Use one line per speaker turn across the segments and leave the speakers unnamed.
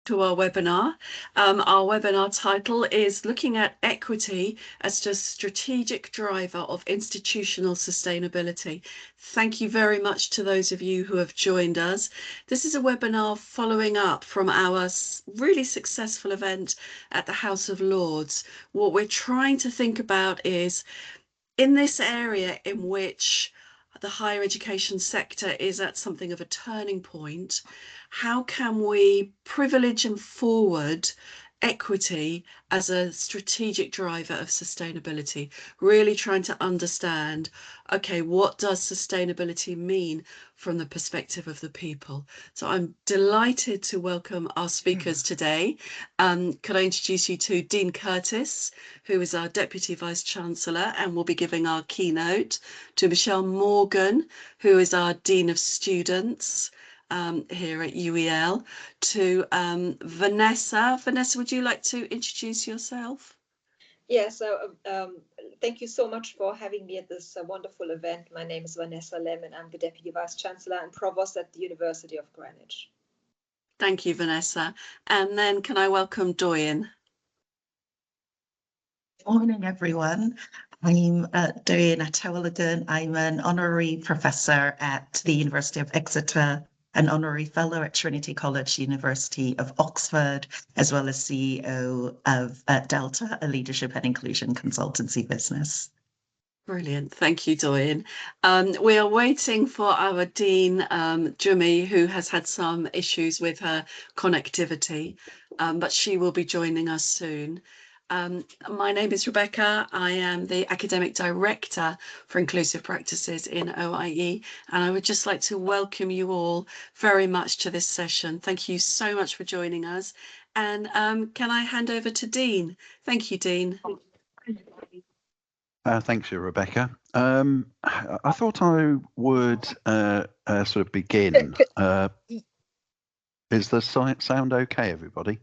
to our webinar. Our webinar title is Looking at Equity as a Strategic Driver of Institutional Sustainability. Thank you very much to those of you who have joined us. This is a webinar following up from our really successful event at the House of Lords. What we're trying to think about is, in this area in which the higher education sector is at something of a turning point, how can we privilege and forward equity as a strategic driver of sustainability? Really trying to understand, okay, what does sustainability mean from the perspective of the people? So I'm delighted to welcome our speakers today. Could I introduce you to Dean Curtis, who is our Deputy Vice Chancellor and will be giving our keynote, to Michelle Morgan, who is our Dean of Students here at UEL, to Vanessa. Vanessa, would you like to introduce yourself?
Yeah, so thank you so much for having me at this wonderful event. My name is Vanessa Lem and I'm the Deputy Vice Chancellor and Provost at the University of Greenwich.
Thank you, Vanessa. And then can I welcome Doyen?
Morning, everyone. I'm Doyen Atewolagun. I'm an honorary professor at the University of Exeter, an honorary fellow at Trinity College, University of Oxford, as well as CEO of Delta, a leadership and inclusion consultancy business.
Brilliant. Thank you, Doyen. We are waiting for our Dean, Jumi, who has had some issues with her connectivity, but she will be joining us soon. My name is Rebecca. I am the Academic Director for Inclusive Practices in OIE, and I would just like to welcome you all very much to this session. Thank you so much for joining us. And can I hand over to Dean? Thank you, Dean.
Thanks, Rebecca. I thought I would sort of begin. Is the sound okay, everybody?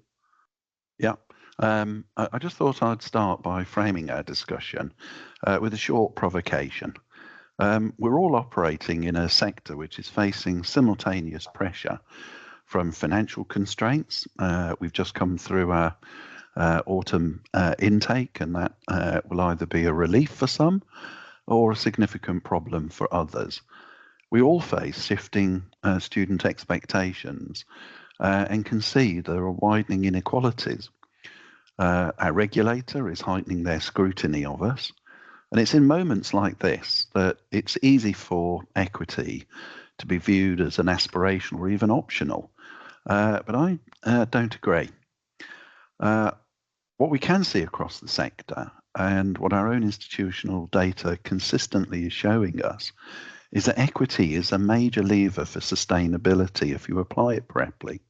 Yeah. I just thought I'd start by framing our discussion with a short provocation. We're all operating in a sector which is facing simultaneous pressure from financial constraints. We've just come through our autumn intake, and that will either be a relief for some or a significant problem for others. We all face shifting student expectations and can see there are widening inequalities. Our regulator is heightening their scrutiny of us, and it's in moments like this that it's easy for equity to be viewed as an aspirational or even optional, but I don't agree. What we can see across the sector, and what our own institutional data consistently is showing us, is that equity is a major lever for sustainability if you apply it correctly.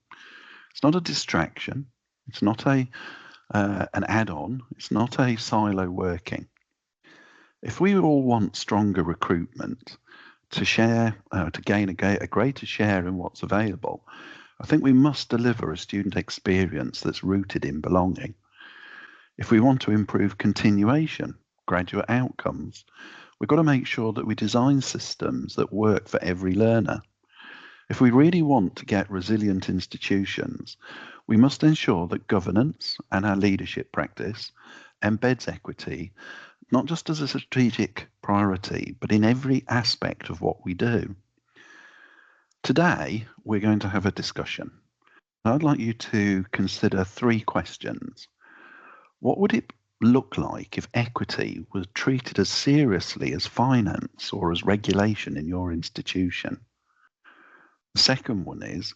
It's not a distraction. It's not an add-on. It's not a silo working. If we all want stronger recruitment to share, to gain a greater share in what's available, I think we must deliver a student experience that's rooted in belonging. If we want to improve continuation, graduate outcomes, we've got to make sure that we design systems that work for every learner. If we really want to get resilient institutions, we must ensure that governance and our leadership practice embeds equity, not just as a strategic priority, but in every aspect of what we do. Today, we're going to have a discussion. I'd like you to consider 3 questions. What would it look like if equity was treated as seriously as finance or as regulation in your institution? The second one is,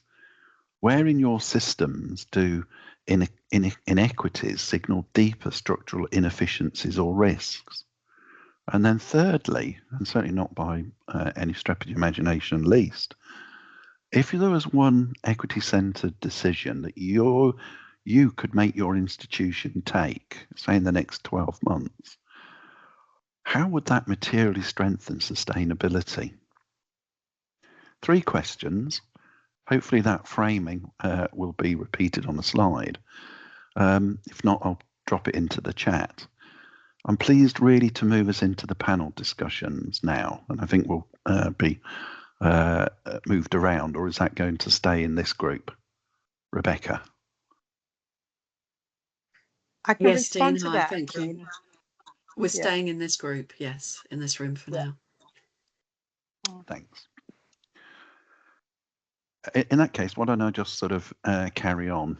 where in your systems do inequities signal deeper structural inefficiencies or risks? And then thirdly, and certainly not by any stretch of the imagination least, if there was one equity-centered decision that you could make your institution take, say in the next 12 months, how would that materially strengthen sustainability? 3 questions. Hopefully that framing will be repeated on the slide. If not, I'll drop it into the chat. I'm pleased really to move us into the panel discussions now, and I think we'll be moved around, or is that going to stay in this group? Rebecca?
I can
Yes, Dean,
respond to
hi,
that.
thank you.
Dean.
We're
Yeah.
staying in this group, yes, in this room for
Yeah.
now.
Thanks. In that case, why don't I just sort of carry on?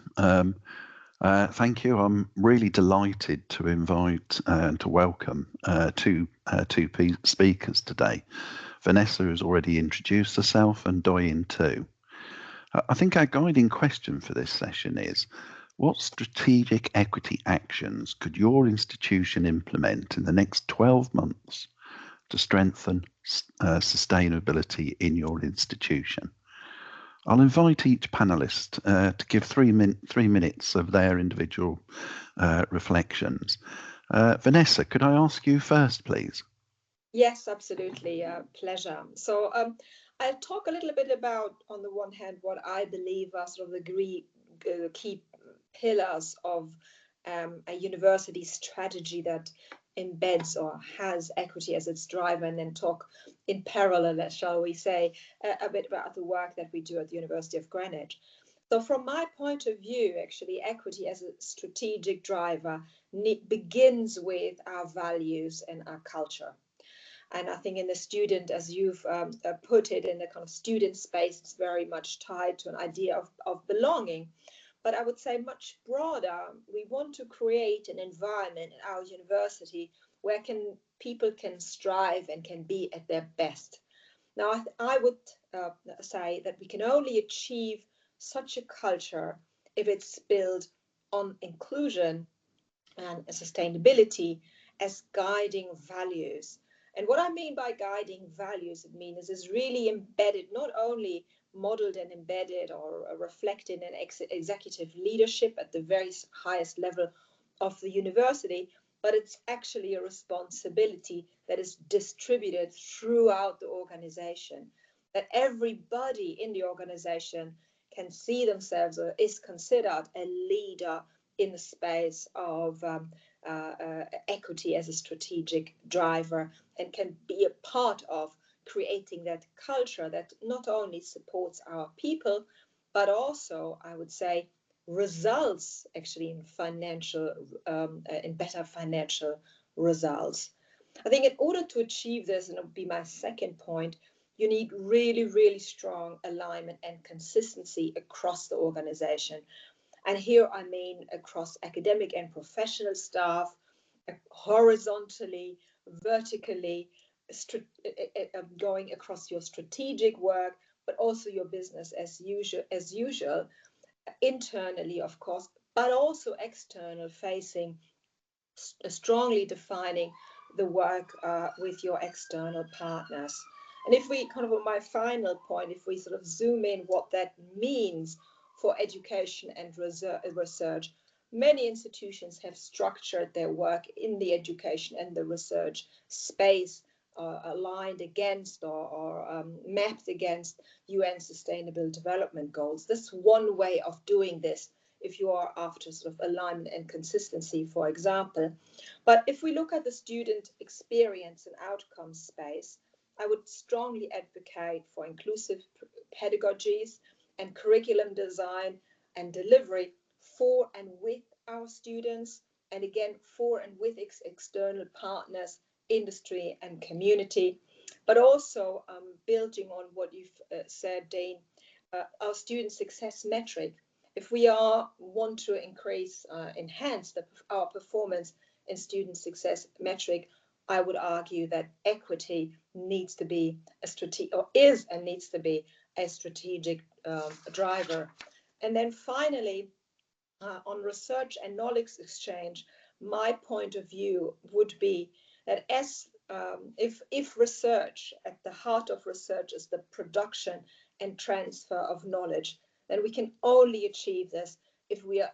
Thank you. I'm really delighted to invite and to welcome two speakers today. Vanessa has already introduced herself, and Doyen too. I think our guiding question for this session is, what strategic equity actions could your institution implement in the next 12 months to strengthen sustainability in your institution? I'll invite each panelist to give 3 minutes of their individual reflections. Vanessa, could I ask you first, please?
Yes, absolutely. Pleasure. So I'll talk a little bit about, on the one hand, what I believe are sort of the key pillars of a university strategy that embeds or has equity as its driver, and then talk in parallel, shall we say, a bit about the work that we do at the University of Greenwich. So from my point of view, actually, equity as a strategic driver begins with our values and our culture. And I think in the student, as you've put it, in the kind of student space, it's very much tied to an idea of belonging. But I would say much broader, we want to create an environment at our university where people can strive and can be at their best. Now, I would say that we can only achieve such a culture if it's built on inclusion and sustainability as guiding values. And what I mean by guiding values, it means is really embedded, not only modeled and embedded or reflected in executive leadership at the very highest level of the university, but it's actually a responsibility that is distributed throughout the organization, that everybody in the organization can see themselves or is considered a leader in the space of equity as a strategic driver, and can be a part of creating that culture that not only supports our people, but also, I would say, results actually in financial, in better financial results. I think in order to achieve this, and it would be my second point, you need really, really strong alignment and consistency across the organization. And here I mean across academic and professional staff, horizontally, vertically, going across your strategic work, but also your business as usual, internally, of course, but also external facing, strongly defining the work with your external partners. And if we kind of, on my final point, if we sort of zoom in what that means for education and research, many institutions have structured their work in the education and the research space, aligned against or mapped against UN Sustainable Development Goals. That's one way of doing this if you are after sort of alignment and consistency, for example. But if we look at the student experience and outcome space, I would strongly advocate for inclusive pedagogies and curriculum design and delivery for and with our students, and again, for and with external partners, industry and community. But also building on what you've said, Dean, our student success metric. If we want to enhance our performance in student success metric, I would argue that equity needs to be a strategic, or is and needs to be a strategic driver. And then finally, on research and knowledge exchange, my point of view would be that if research, at the heart of research is the production and transfer of knowledge, then we can only achieve this if we are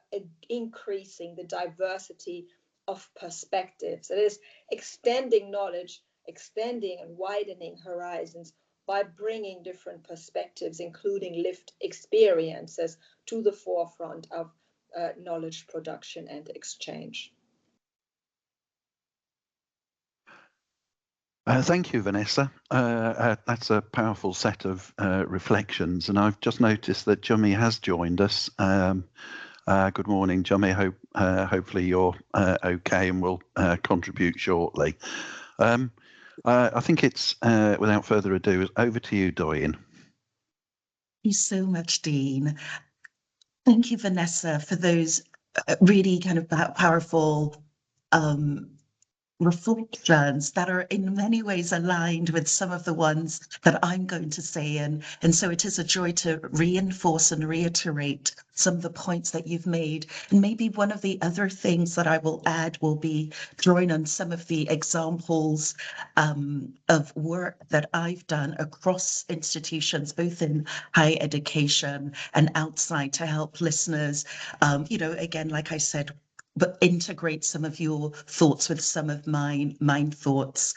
increasing the diversity of perspectives. That is, extending knowledge, extending and widening horizons by bringing different perspectives, including lived experiences, to the forefront of knowledge production and exchange.
Thank you, Vanessa. That's a powerful set of reflections, and I've just noticed that Jummy has joined us. Good morning, Jummy. Hopefully you're okay and will contribute shortly. I think it's, without further ado, over to you, Doyen.
Thank you so much, Dean. Thank you, Vanessa, for those really kind of powerful reflections that are in many ways aligned with some of the ones that I'm going to say. And so it is a joy to reinforce and reiterate some of the points that you've made. And maybe one of the other things that I will add will be drawing on some of the examples of work that I've done across institutions, both in higher education and outside, to help listeners, again, like I said, but integrate some of your thoughts with some of mine thoughts.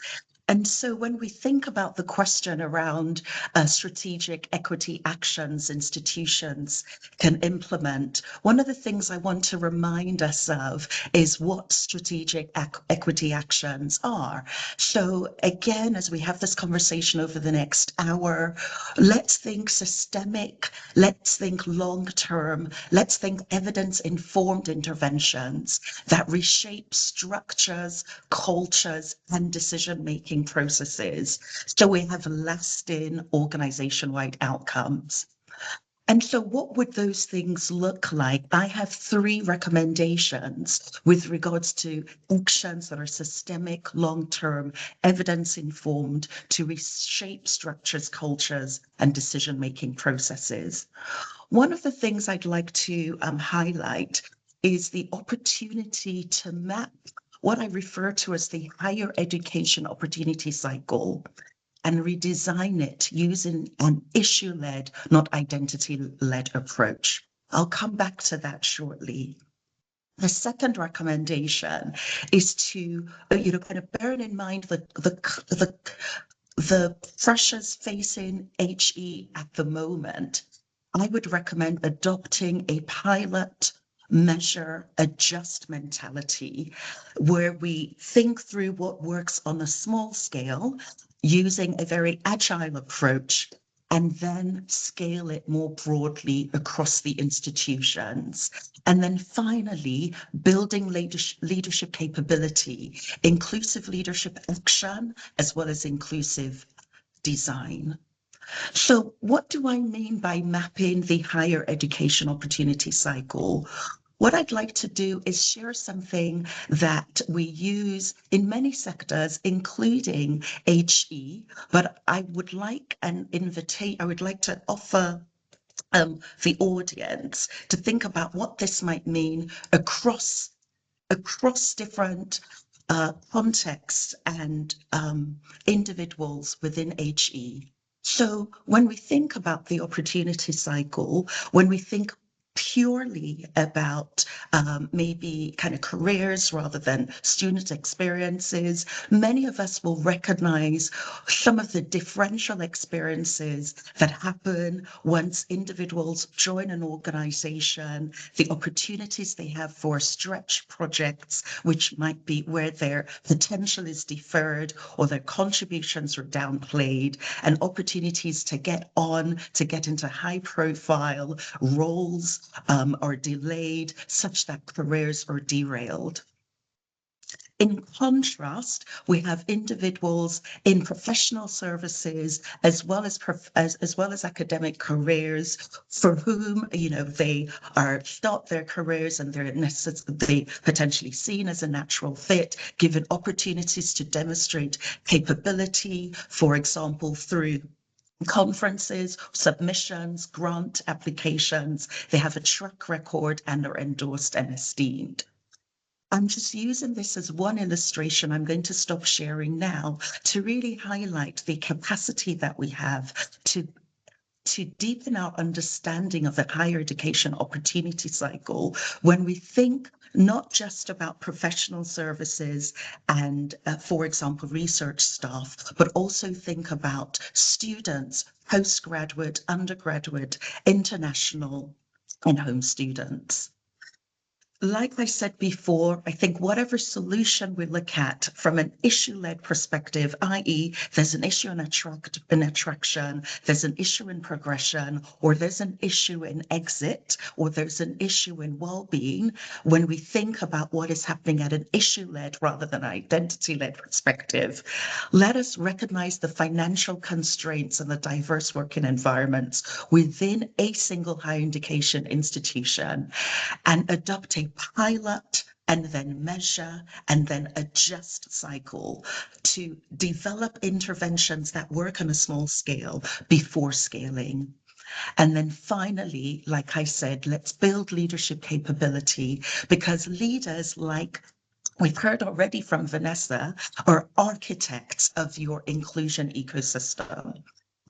And so when we think about the question around strategic equity actions institutions can implement, one of the things I want to remind us of is what strategic equity actions are. So again, as we have this conversation over the next hour, let's think systemic, let's think long-term, let's think evidence-informed interventions that reshape structures, cultures, and decision-making processes, so we have lasting organization-wide outcomes. And so what would those things look like? I have 3 recommendations with regards to actions that are systemic, long-term, evidence-informed to reshape structures, cultures, and decision-making processes. One of the things I'd like to highlight is the opportunity to map what I refer to as the higher education opportunity cycle and redesign it using an issue-led, not identity-led approach. I'll come back to that shortly. The second recommendation is to, kind of bearing in mind the pressures facing HE at the moment, I would recommend adopting a pilot, measure, adjust mentality, where we think through what works on a small scale using a very agile approach, and then scale it more broadly across the institutions. And then finally, building leadership capability, inclusive leadership action, as well as inclusive design. So what do I mean by mapping the higher education opportunity cycle? What I'd like to do is share something that we use in many sectors, including HE, but I would like to offer the audience to think about what this might mean across different contexts and individuals within HE. So when we think about the opportunity cycle, when we think purely about maybe kind of careers rather than student experiences, many of us will recognize some of the differential experiences that happen once individuals join an organization, the opportunities they have for stretch projects, which might be where their potential is deferred or their contributions are downplayed, and opportunities to get into high profile roles are delayed, such that careers are derailed. In contrast, we have individuals in professional services as well as academic careers for whom they start their careers and they potentially seen as a natural fit, given opportunities to demonstrate capability, for example, through conferences, submissions, grant applications. They have a track record and are endorsed and esteemed. I'm just using this as one illustration. I'm going to stop sharing now to really highlight the capacity that we have to deepen our understanding of the higher education opportunity cycle when we think not just about professional services and, for example, research staff, but also think about students, postgraduate, undergraduate, international, and home students. Like I said before, I think whatever solution we look at from an issue-led perspective, i.e., there's an issue in attraction, there's an issue in progression, or there's an issue in exit, or there's an issue in well-being, when we think about what is happening at an issue-led rather than identity-led perspective, let us recognize the financial constraints and the diverse working environments within a single higher education institution and adopt a pilot and then measure and then adjust cycle to develop interventions that work on a small scale before scaling. And then finally, like I said, let's build leadership capability, because leaders, like we've heard already from Vanessa, are architects of your inclusion ecosystem.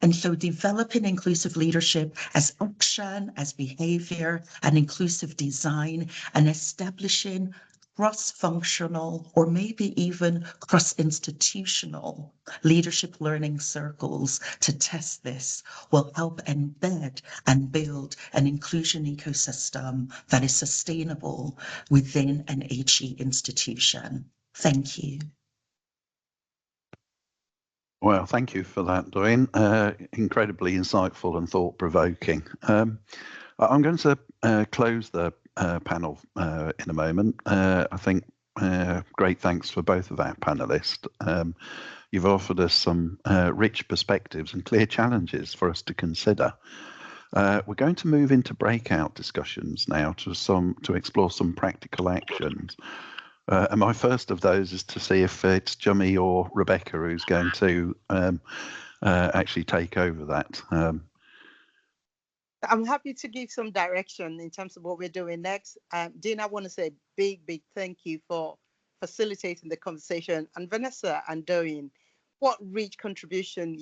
And so developing inclusive leadership as action, as behavior, and inclusive design, and establishing cross-functional or maybe even cross-institutional leadership learning circles to test this will help embed and build an inclusion ecosystem that is sustainable within an HE institution. Thank you.
Well, thank you for that, Doreen. Incredibly insightful and thought-provoking. I'm going to close the panel in a moment. I think great thanks for both of our panelists. You've offered us some rich perspectives and clear challenges for us to consider. We're going to move into breakout discussions now to explore some practical actions. And my first of those is to see if it's Jummy or Rebecca who's going to actually take over that.
I'm happy to give some direction in terms of what we're doing next. Dean, I want to say a big thank you for facilitating the conversation. And Vanessa and Doreen, what rich contribution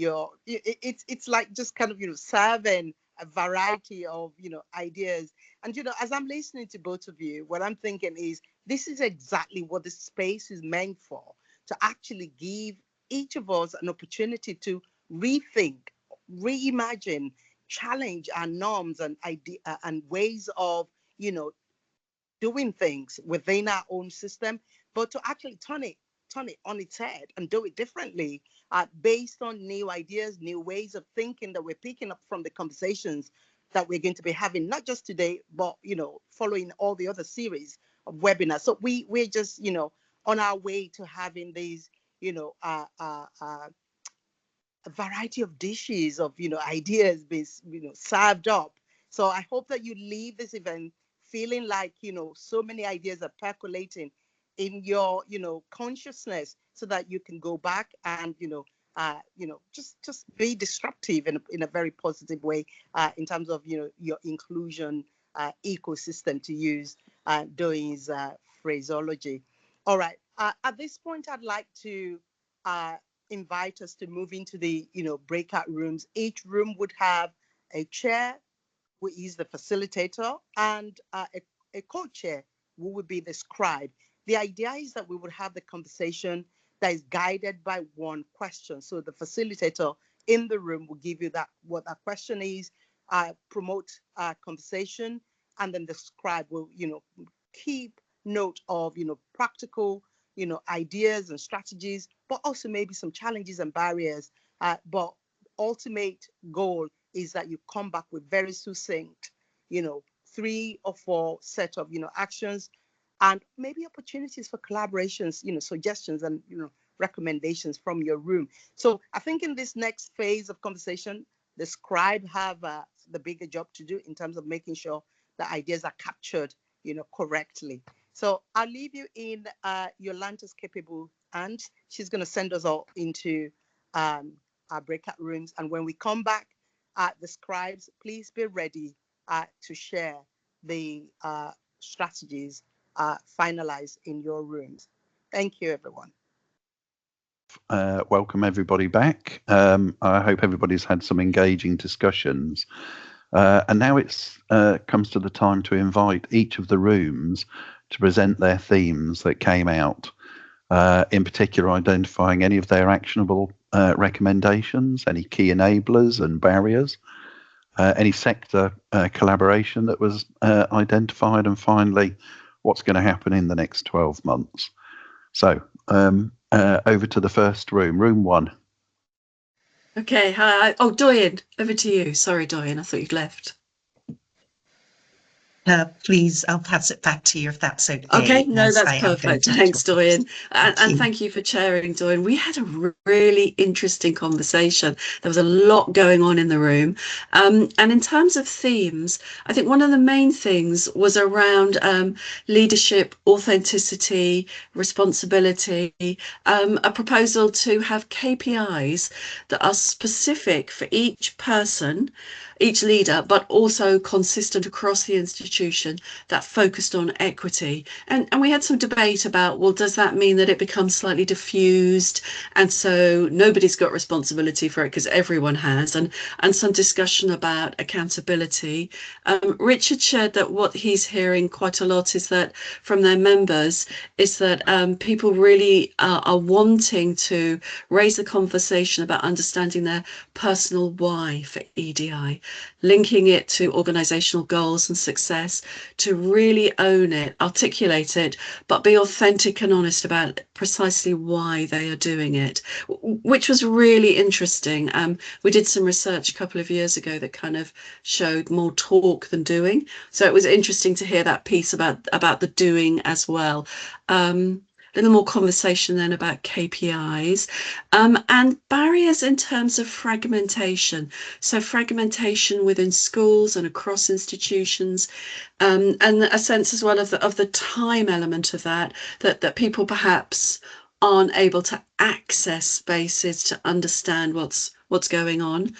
it's like just kind of, serving a variety of, ideas. And, as I'm listening to both of you, what I'm thinking is this is exactly what the space is meant for, to actually give each of us an opportunity to rethink, reimagine, challenge our norms and and ways of, doing things within our own system, but to actually turn it on its head and do it differently, based on new ideas, new ways of thinking that we're picking up from the conversations that we're going to be having, not just today, but, following all the other series of webinars. So we're just, on our way to having these, a variety of dishes of, ideas being, served up. So I hope that you leave this event feeling like, so many ideas are percolating in your, consciousness, so that you can go back and, just be disruptive in a very positive way, in terms of, your inclusion ecosystem, to use Doreen's phraseology. All right. At this point, I'd like to invite us to move into the breakout rooms. Each room would have a chair, who is the facilitator, and a co-chair, who would be the scribe. The idea is that we would have the conversation that is guided by one question. So the facilitator in the room will give you what that question is, promote conversation, and then the scribe will keep note of practical ideas and strategies, but also maybe some challenges and barriers. But ultimate goal is that you come back with very succinct, 3 or 4 set of, actions, and maybe opportunities for collaborations, suggestions and, recommendations from your room. So I think in this next phase of conversation, the scribe have the bigger job to do in terms of making sure the ideas are captured, correctly. So I'll leave you in Yolanda's capable hands. She's going to send us all into our breakout rooms. And when we come back, the scribes, please be ready to share the strategies finalized in your rooms. Thank you, everyone.
Welcome everybody back. I hope everybody's had some engaging discussions. And now it's comes to the time to invite each of the rooms to present their themes that came out, in particular identifying any of their actionable recommendations, any key enablers and barriers, any sector collaboration that was identified, and finally, what's going to happen in the next 12 months. So over to the first room, room 1.
Okay, hi. Oh, Doyen, over to you. Sorry, Doyen, I thought you'd left.
Please, I'll pass it back to you if that's okay.
Okay, no,
as
that's
I am going
perfect.
to
Thanks,
talk.
Doyen. And
you.
thank you for chairing, Doyen. We had a really interesting conversation. There was a lot going on in the room. And in terms of themes, I think one of the main things was around leadership, authenticity, responsibility, a proposal to have KPIs that are specific for each person, each leader, but also consistent across the institution, that focused on equity. And we had some debate about, well, does that mean that it becomes slightly diffused and so nobody's got responsibility for it because everyone has, and some discussion about accountability. Richard shared that what he's hearing quite a lot is that from their members is that people really are wanting to raise the conversation about understanding their personal why for EDI, linking it to organizational goals and success, to really own it, articulate it, but be authentic and honest about precisely why they are doing it, which was really interesting. We did some research a couple of years ago that kind of showed more talk than doing. So it was interesting to hear that piece about the doing as well. A little more conversation then about KPIs and barriers in terms of fragmentation. So fragmentation within schools and across institutions, and a sense as well of the time element of that people perhaps aren't able to access spaces to understand what's going on.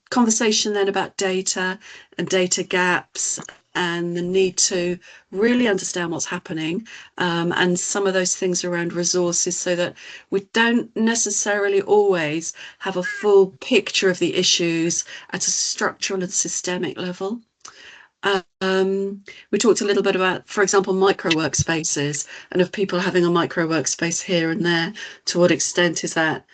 Conversation then about data and data gaps and the need to really understand what's happening, and some of those things around resources, so that we don't necessarily always have a full picture of the issues at a structural and systemic level. We talked a little bit about, for example, micro workspaces, and of people having a micro workspace here and there. To what extent is that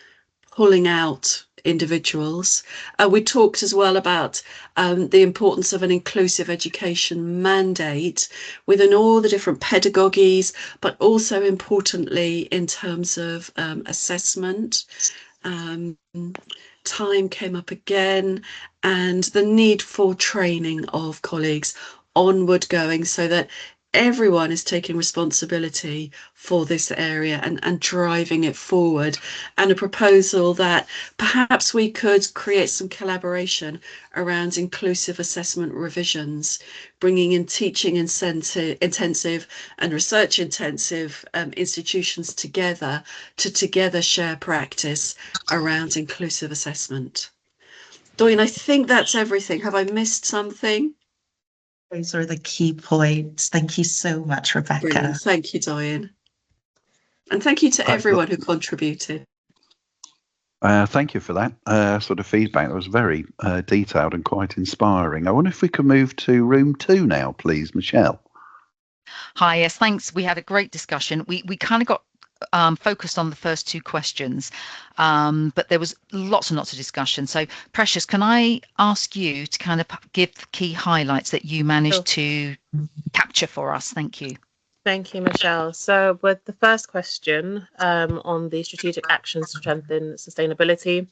pulling out individuals? We talked as well about the importance of an inclusive education mandate within all the different pedagogies, but also importantly in terms of assessment. Time came up again, and the need for training of colleagues onward going, so that everyone is taking responsibility for this area and driving it forward, and a proposal that perhaps we could create some collaboration around inclusive assessment revisions, bringing in teaching intensive and research intensive institutions together to together share practice around inclusive assessment. Doyen, I think that's everything. Have I missed something?
Those are the key points. Thank you so much, Rebecca.
Brilliant. Thank you, Doyen. And thank you to everyone who contributed.
Thank you for that sort of feedback. That was very detailed and quite inspiring. I wonder if we could move to room 2 now, please, Michelle.
Hi, yes, thanks. We had a great discussion. We kind of got focused on the first 2 questions, but there was lots and lots of discussion. So Precious, can I ask you to kind of give the key highlights that you managed to capture for us? Thank you.
Thank you, Michelle. So with the first question on the strategic actions to strengthen sustainability,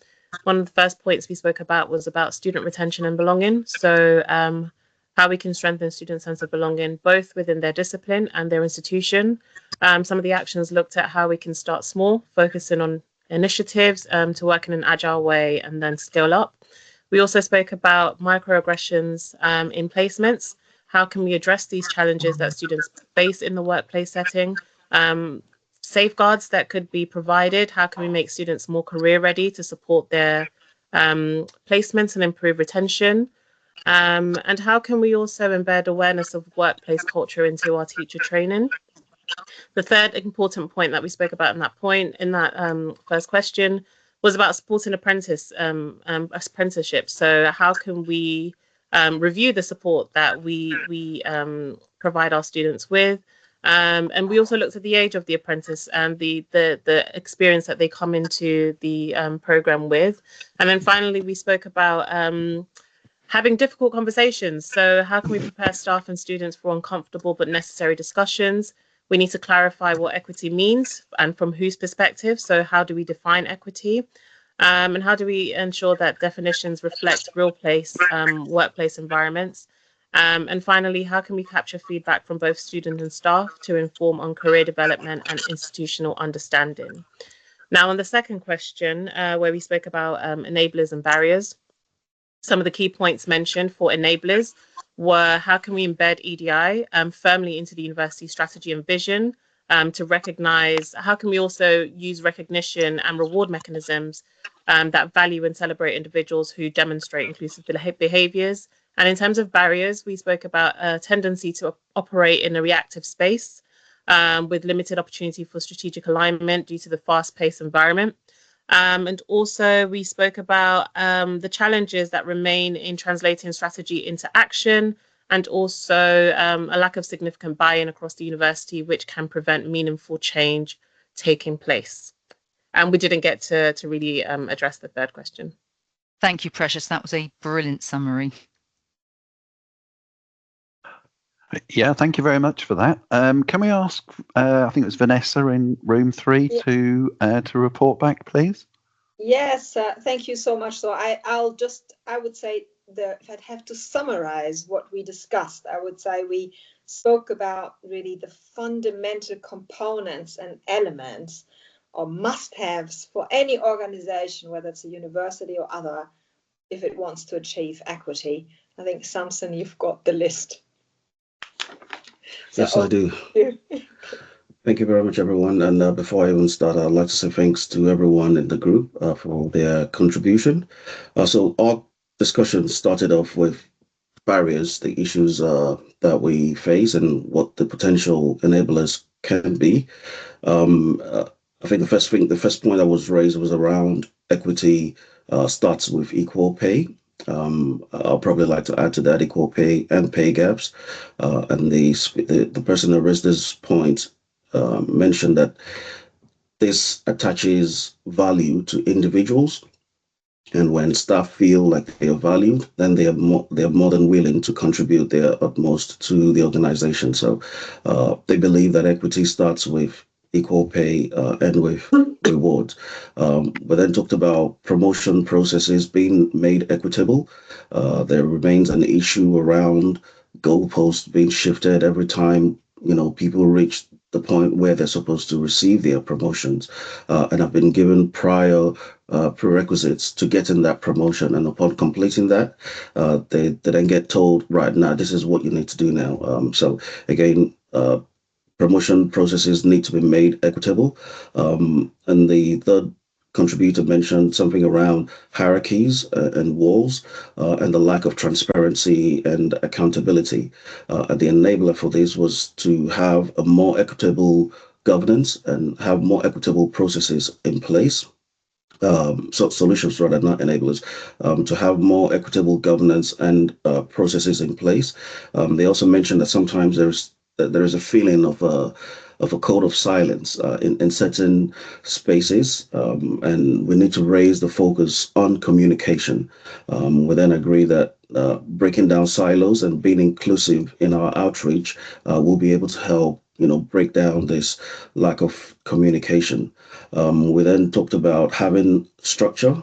one of the first points we spoke about was about student retention and belonging. So how we can strengthen students' sense of belonging, both within their discipline and their institution. Some of the actions looked at how we can start small, focusing on initiatives to work in an agile way and then scale up. We also spoke about microaggressions in placements. How can we address these challenges that students face in the workplace setting? Safeguards that could be provided. How can we make students more career ready to support their placements and improve retention? And how can we also embed awareness of workplace culture into our teacher training? The third important point that we spoke about in that first question was about supporting apprenticeships. So how can we review the support that we provide our students with? And we also looked at the age of the apprentice and the experience that they come into the program with. And then finally, we spoke about having difficult conversations. So how can we prepare staff and students for uncomfortable but necessary discussions? We need to clarify what equity means and from whose perspective. So how do we define equity? And how do we ensure that definitions reflect real workplace environments? And finally, how can we capture feedback from both students and staff to inform on career development and institutional understanding? Now, on the second question, where we spoke about enablers and barriers, some of the key points mentioned for enablers were how can we embed EDI firmly into the university strategy and vision to recognize, how can we also use recognition and reward mechanisms that value and celebrate individuals who demonstrate inclusive behaviors. And in terms of barriers, we spoke about a tendency to operate in a reactive space with limited opportunity for strategic alignment due to the fast-paced environment. And also we spoke about the challenges that remain in translating strategy into action, and also a lack of significant buy-in across the university, which can prevent meaningful change taking place. And we didn't get to really address the third question.
Thank you, Precious. That was a brilliant summary.
Yeah, thank you very much for that. Can we ask, I think it was Vanessa in room 3 to report back, please?
Yes, thank you so much. So I would say if I'd have to summarize what we discussed, I would say we spoke about really the fundamental components and elements or must-haves for any organization, whether it's a university or other, if it wants to achieve equity. I think, Samson, you've got the list.
Yes, I do. Thank you very much, everyone. And before I even start, I'd like to say thanks to everyone in the group for their contribution. So our discussion started off with barriers, the issues that we face and what the potential enablers can be. I think the first point that was raised was around equity starts with equal pay. I'll probably like to add to that equal pay and pay gaps. And the person that raised this point mentioned that this attaches value to individuals, and when staff feel like they are valued, then they are more than willing to contribute their utmost to the organization. So they believe that equity starts with equal pay and with rewards. We then talked about promotion processes being made equitable. There remains an issue around goalposts being shifted every time people reach the point where they're supposed to receive their promotions and have been given prior prerequisites to get in that promotion, and upon completing that, they then get told, right now, this is what you need to do now. So again, promotion processes need to be made equitable. And the third contributor mentioned something around hierarchies and walls and the lack of transparency and accountability. And the enabler for this was to have a more equitable governance and have more equitable processes in place. So solutions rather, not enablers, to have more equitable governance and processes in place. They also mentioned that sometimes there is a feeling of a code of silence in certain spaces, and we need to raise the focus on communication. We then agree that breaking down silos and being inclusive in our outreach will be able to help break down this lack of communication. We then talked about having a structure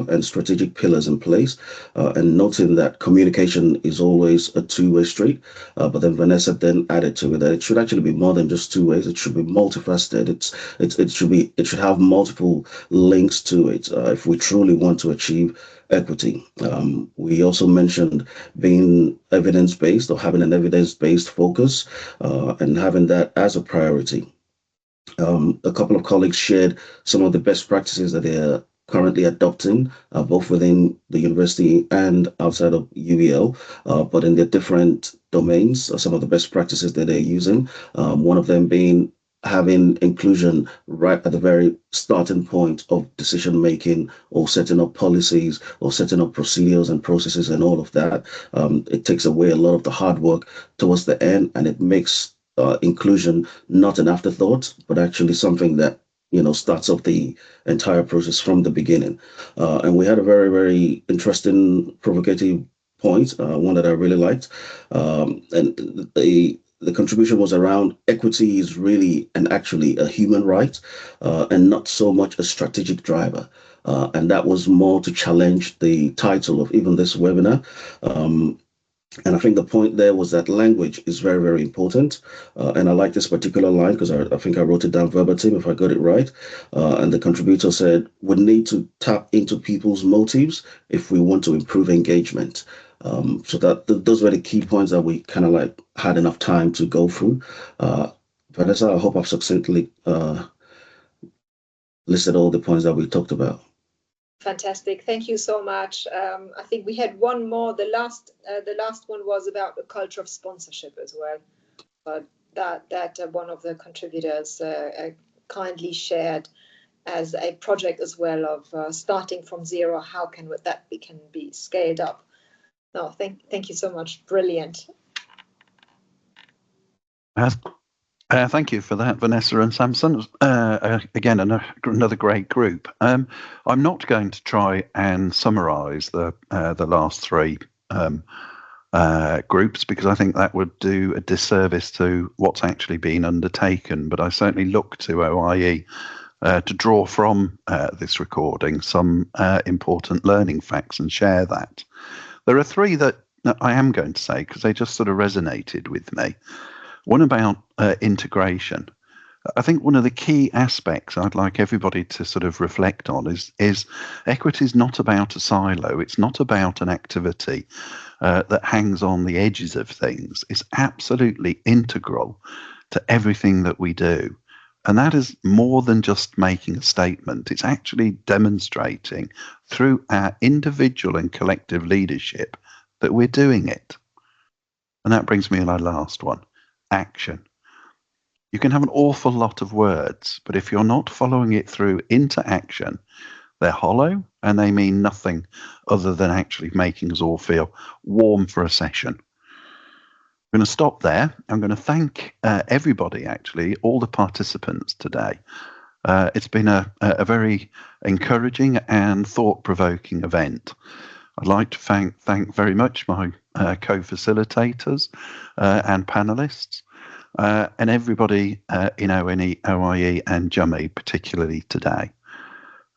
and strategic pillars in place, and noting that communication is always a two-way street. But then Vanessa then added to it that it should actually be more than just two ways. It should be multifaceted. It should have multiple links to it if we truly want to achieve equity. We also mentioned being evidence-based or having an evidence-based focus and having that as a priority. A couple of colleagues shared some of the best practices that they're currently adopting, both within the university and outside of UEL, but in their different domains, some of the best practices that they're using. One of them being having inclusion right at the very starting point of decision making, or setting up policies, or setting up procedures and processes and all of that. It takes away a lot of the hard work towards the end, and it makes inclusion not an afterthought, but actually something that starts off the entire process from the beginning. And we had a very, very interesting, provocative point, one that I really liked, and the contribution was around equity is really and actually a human right, and not so much a strategic driver. And that was more to challenge the title of even this webinar. And I think the point there was that language is very, very important. And I like this particular line because I think I wrote it down verbatim if I got it right. And the contributor said, we need to tap into people's motives if we want to improve engagement. So those were the key points that we kind of like had enough time to go through. Vanessa, I hope I've succinctly listed all the points that we talked about.
Fantastic. Thank you so much. I think we had one more. The last one was about the culture of sponsorship as well. But that one of the contributors kindly shared as a project as well of starting from zero. How can be scaled up? No, thank you so much. Brilliant.
Thank you for that, Vanessa and Samson. Again, another great group. I'm not going to try and summarise the last three groups because I think that would do a disservice to what's actually been undertaken. But I certainly look to OIE to draw from this recording some important learning facts and share that. There are three that I am going to say because they just sort of resonated with me. One about integration. I think one of the key aspects I'd like everybody to sort of reflect on is equity is not about a silo. It's not about an activity that hangs on the edges of things. It's absolutely integral to everything that we do. And that is more than just making a statement. It's actually demonstrating through our individual and collective leadership that we're doing it. And that brings me to my last one. Action. You can have an awful lot of words, but if you're not following it through into action, they're hollow and they mean nothing other than actually making us all feel warm for a session. I'm going to stop there. I'm going to thank everybody, actually, all the participants today. It's been a very encouraging and thought-provoking event. I'd like to thank very much my co-facilitators and panelists and everybody in ONE, OIE and JUMME, particularly today.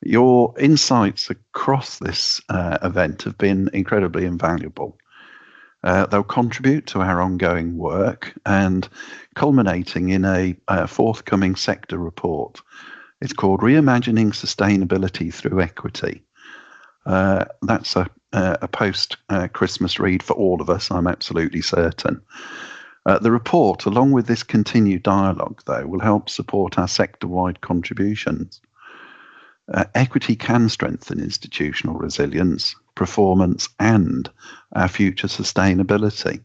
Your insights across this event have been incredibly invaluable. They'll contribute to our ongoing work and culminating in a forthcoming sector report. It's called Reimagining Sustainability Through Equity. That's a post-Christmas read for all of us, I'm absolutely certain. The report, along with this continued dialogue, though, will help support our sector-wide contributions. Equity can strengthen institutional resilience, performance, and our future sustainability.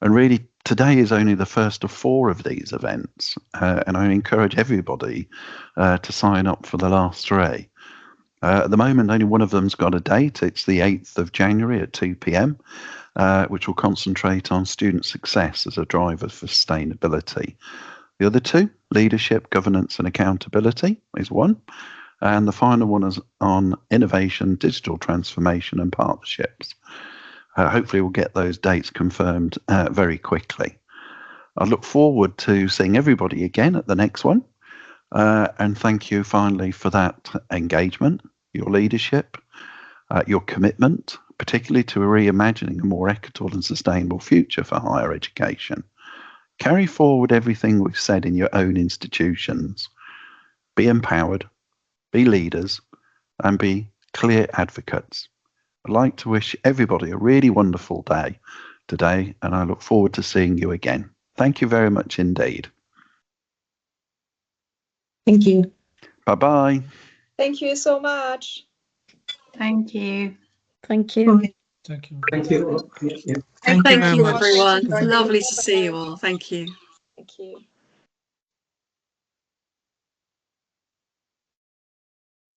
And really, today is only the first of 4 of these events, and I encourage everybody to sign up for the last 3. At the moment, only one of them's got a date. It's the 8th of January at 2 p.m., which will concentrate on student success as a driver for sustainability. The other 2, leadership, governance and accountability, is one. And the final one is on innovation, digital transformation and partnerships. Hopefully we'll get those dates confirmed very quickly. I look forward to seeing everybody again at the next one. And thank you finally for that engagement, your leadership, your commitment, particularly to reimagining a more equitable and sustainable future for higher education. Carry forward everything we've said in your own institutions. Be empowered, be leaders, and be clear advocates. I'd like to wish everybody a really wonderful day today, and I look forward to seeing you again. Thank you very much indeed.
Thank you.
Bye-bye.
Thank you so much.
Thank you.
Thank you.
Thank you.
Thank you,
Thank you very much.
everyone. Lovely to see you all. Thank you.
Thank you.